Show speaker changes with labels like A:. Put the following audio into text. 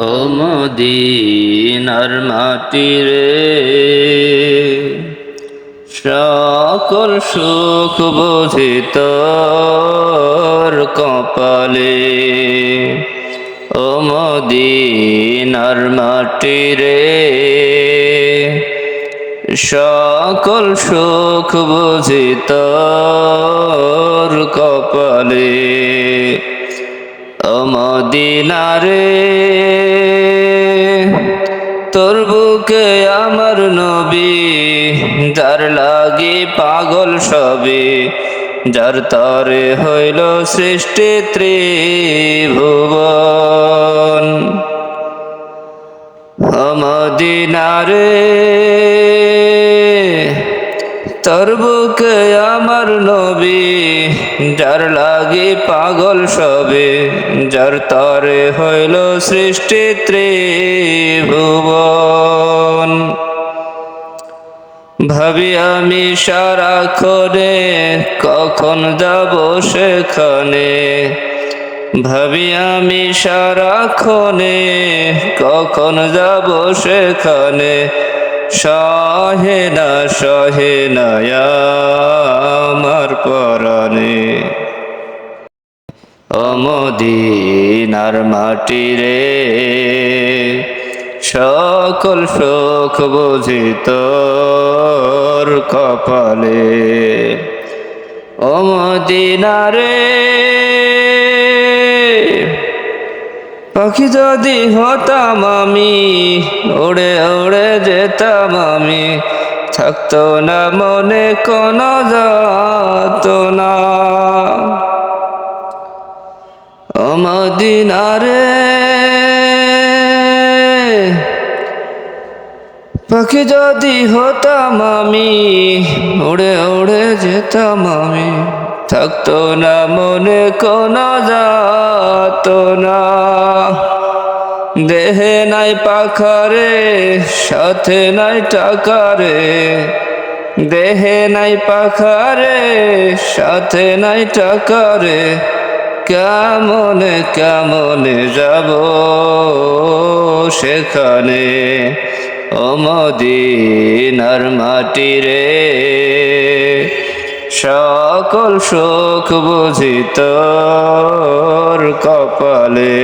A: ও মদিনার মাটি রে, সকল সুখ বুঝি তোর কপালে। ও মদিনার মাটি রে, সকল সুখ বুঝি তোর কপালে। ও মদিনা রে, তোর বুকে আমার নবী, যার লাগি পাগল সবে, যার তরে হইল সৃষ্টি ত্রিভুবন। ও মদিনা রে, তোর বুকে আমার নবী, যার লাগি পাগল সবে, যার তরে হইল সৃষ্টি ত্রিভুবন। ভাবি আমি সারাক্ষণে কখন যাব সেখানে, ভাবি আমি সারাক্ষণে কখন যাব সেখানে। সহে না আমার পরাণে। ও মদিনার মাটি রে, সকল সুখ বুঝি তোর কপালে। ও মদিনা রে, পাখি যদি হতাম আমি, উড়ে উড়ে যেতাম আমি, থাকতো না মনে কোনো যাতনা। ও মদিনা রে, পাখি যদি হতাম আমি, উড়ে উড়ে যেতাম আমি, থাকতো না মনে কোনো যাতনা। দেহে নাই পাখারে, সাথে নাই টাকারে, দেহে নাই পাখারে, সাথে নাই টাকারে। কেমনে কেমনে যাব সেখানে। ও মদিনার মাটি রে, সকল সুখ বুঝি তোর কপালে।